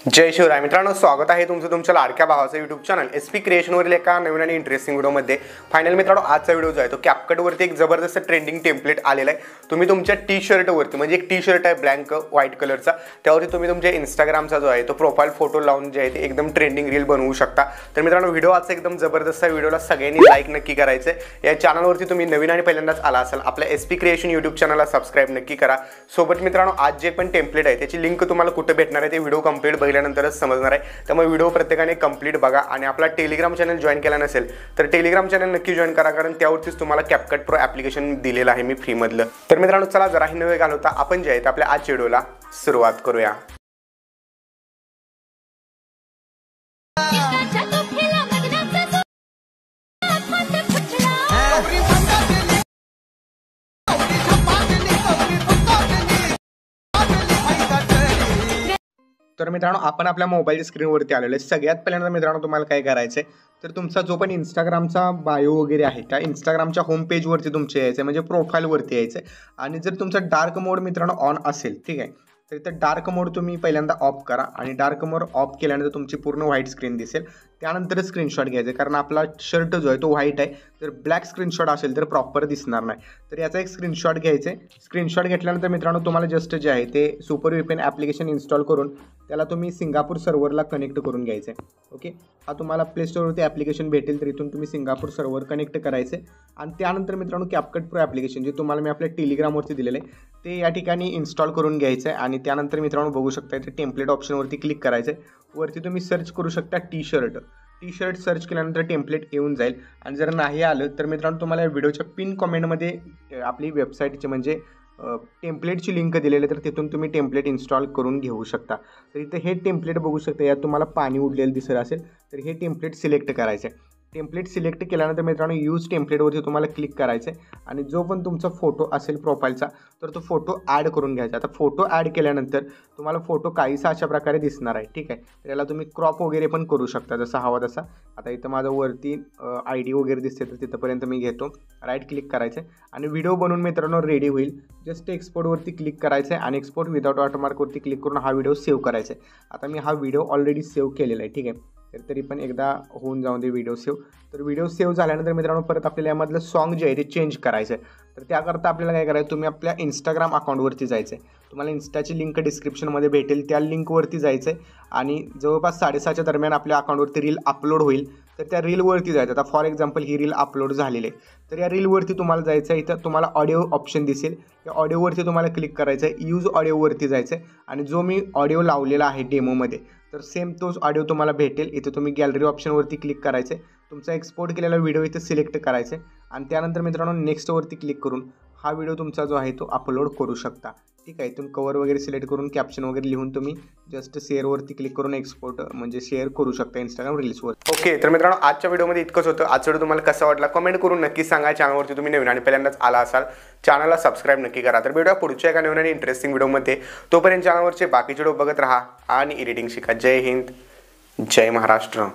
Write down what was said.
जय शिवराय मित्रांनो, स्वागत आहे तुमचं तुमच्या लाडक्या भावाचं यूट्यूब चॅनल एसपी क्रिएशनवरील एका नवीन आणि इंटरेस्टिंग व्हिडिओमध्ये. फायनल मित्रांनो, आजचा व्हिडिओ जो आहे तो कॅपकटवरती एक जबरदस्त ट्रेंडिंग टेम्पलेट आलेला आहे. तुम्ही तुमच्या टी शर्टवरती, म्हणजे एक टी शर्ट आहे ब्लॅक व्हाईट कलरचा, त्यावरती तुम्ही तुमच्या इंस्टाग्रामचा जो आहे तो प्रोफाईल फोटो लावून जे आहे ते एकदम ट्रेंडिंग रील बनवू शकता. तर मित्रांनो, व्हिडिओ आजचा एकदम जबरदस्त आहे. व्हिडिओला सगळ्यांनी लाईक नक्की करायचं. या चॅनलवरती तुम्ही नवीन आणि पहिल्यांदाच आला असाल, आपल्या एसपी क्रिएशन यूट्यूब चॅनलला सबस्क्राईब नक्की करा. सोबत मित्रांनो, आज जे पण टेम्पलेट आहे त्याची लिंक तुम्हाला कुठे भेटणार आहे ते व्हिडिओ कंप्लीट बघितल्यानंतरच समजणार. त्यामुळे व्हिडिओ प्रत्येकाने कंप्लीट बघा आणि आपला टेलिग्राम चॅनल जॉईन केला नसेल तर टेलिग्राम चॅनल नक्की जॉईन करा, कारण त्यावरतीच तुम्हाला कॅपकट प्रो ॲप्लिकेशन दिलेलं आहे मी फ्री मधलं. तर मित्रांनो, चला जराही न वेळ घालवता आपण जे आहे आपल्या आजच्या व्हिडिओला सुरुवात करूया. तर मित्रांनो, आपण आपल्या मोबाईलच्या स्क्रीनवरती आलेलो आहे. सगळ्यात पहिल्यांदा मित्रांनो तुम्हाला काय करायचं आहे, तर तुमचा जो पण इंस्टाग्रामचा बायो वगैरे आहे त्या इंस्टाग्रामच्या होम पेजवरती तुमचे यायचं, म्हणजे प्रोफाईलवरती यायचं. आणि जर तुमचा डार्क मोड मित्रांनो ऑन असेल, ठीक आहे, तर इथं डार्क मोड तुम्ही पहिल्यांदा ऑफ करा. आणि डार्क मोड ऑफ केल्यानंतर तुमची पूर्ण व्हाईट स्क्रीन दिसेल. त्यानंतर स्क्रीनशॉट घ्यायचे, कारण आपला शर्ट जो आहे तो व्हाईट आहे, तर ब्लॅक स्क्रीनशॉट असेल तर प्रॉपर दिसणार नाही. तर याचा एक स्क्रीनशॉट घ्यायचे. स्क्रीनशॉट घेतल्यानंतर मित्रांनो तुम्हाला जस्ट जे आहे ते सुपर VPN ॲप्लिकेशन इन्स्टॉल करून त्याला तुम्ही सिंगापूर सर्व्हरला कनेक्ट करून घ्यायचे. ओके, हा तुम्हाला प्ले स्टोरवरती ॲप्लिकेशन भेटेल, तर इथून तुम्ही सिंगापूर सर्व्हर कनेक्ट करायचे. आणि त्यानंतर मित्रांनो कॅपकट प्रो ॲप्लिकेशन जे तुम्हाला मी आपल्या टेलिग्रामवरती दिलेलं आहे ते या ठिकाणी इन्स्टॉल करून घ्यायचं आहे. आणि त्यानंतर मित्रांनो बघू शकता ते टेम्पलेट ऑप्शनवरती क्लिक करायचं आहे. वरती तुम्ही सर्च करू शकता टी शर्ट सर्च केल्यानंतर टेम्पलेट येऊन जाईल. आणि जर नाही आलं तर मित्रांनो तुम्हाला व्हिडिओच्या पिन कमेंटमध्ये आपली वेबसाईटची म्हणजे टेम्पलेटची लिंक दिलेली आहे, तर तिथून तुम्ही टेम्पलेट इन्स्टॉल करून घेऊ शकता. तर इथं हे टेम्पलेट बघू शकता, यात तुम्हाला पाणी उडलेलं दिसत असेल तर हे टेम्पलेट सिलेक्ट करायचं आहे. टेम्पलेट सिलेक्ट केल्यानंतर मित्रांनो यूज टेम्पलेटवरती तुम्हाला क्लिक करायचं आहे. आणि जो पण तुमचा फोटो असेल प्रोफाईलचा तर तो फोटो ॲड करून घ्यायचा. आता फोटो ॲड केल्यानंतर तुम्हाला फोटो काहीसा अशा प्रकारे दिसणार आहे, ठीक आहे. तर याला तुम्ही क्रॉप वगैरे पण करू शकता जसा हवा तसा. आता इथं माझं वरती ID वगैरे दिसते, तर तिथंपर्यंत मी घेतो. राईट क्लिक करायचं आणि व्हिडिओ बनवून मित्रांनो रेडी होईल. जस्ट एक्सपोर्टवरती क्लिक करायचं आहे आणि एक्सपोर्ट विदाउट वॉटरमार्कवरती क्लिक करून हा व्हिडिओ सेव्ह करायचा आहे. आता मी हा व्हिडिओ ऑलरेडी सेव्ह केलेला आहे, ठीक आहे. तर तरी पण एकदा होऊन जाऊन दे व्हिडिओ सेव्ह. तर व्हिडिओ सेव्ह झाल्यानंतर मित्रांनो परत आपल्याला यामधलं सॉन्ग जे आहे ते चेंज करायचं आहे. तर त्याकरता आपल्याला काय करायचं, तुम्ही आपल्या इंस्टाग्राम अकाउंटवरती जायचं आहे. तुम्हाला इंस्टाची लिंक डिस्क्रिप्शनमध्ये भेटेल, त्या लिंकवरती जायचं आहे. आणि जवळपास 6:30च्या दरम्यान आपल्या अकाउंटवरती रील अपलोड होईल, तर त्या रीलवरती जायचं. आता for example he reel upload झालेली आहे, तर या रीलवरती तुम्हाला जायचं आहे. इथं तुम्हाला ऑडिओ ऑप्शन दिसेल, या ऑडिओवरती तुम्हाला क्लिक करायचं आहे. यूज ऑडिओवरती जायचं आहे आणि जो मी ऑडिओ लावलेला आहे डेमोमध्ये तर सेम तोच ऑडिओ तुम्हाला भेटेल. इथं तुम्ही गॅलरी ऑप्शनवरती क्लिक करायचं आहे. तुमचा एक्सपोर्ट केलेला व्हिडिओ इथं सिलेक्ट करायचं आहे. आणि त्यानंतर मित्रांनो नेक्स्टवरती क्लिक करून हा व्हिडिओ तुमचा जो आहे तो अपलोड करू शकता, ठीक आहे. इथून कवर वगैरे सिलेक्ट करून कॅप्शन वगैरे लिहून तुम्ही जस्ट शेअरवरती क्लिक करून एक्सपोर्ट म्हणजे शेअर करू शकता इंस्टाग्राम रील्सवर. ओके, तर मित्रांनो आजच्या व्हिडिओमध्ये इतकंच होतं. आजचा व्हिडिओ तुम्हाला कसा वाटला कमेंट करून नक्की सांगा. चॅनलवरती तुम्ही नवीन आणि पहिल्यांदाच आला असाल चॅनलला सबस्क्राईब नक्की करा. तर भेटूया पुढच्या एका नवीन आणि इंटरेस्टिंग व्हिडिओमध्ये. तोपर्यंत चॅनलवरचे बाकीचे व्हिडिओ बघत राहा आणि एडिटिंग शिका. जय हिंद, जय महाराष्ट्र.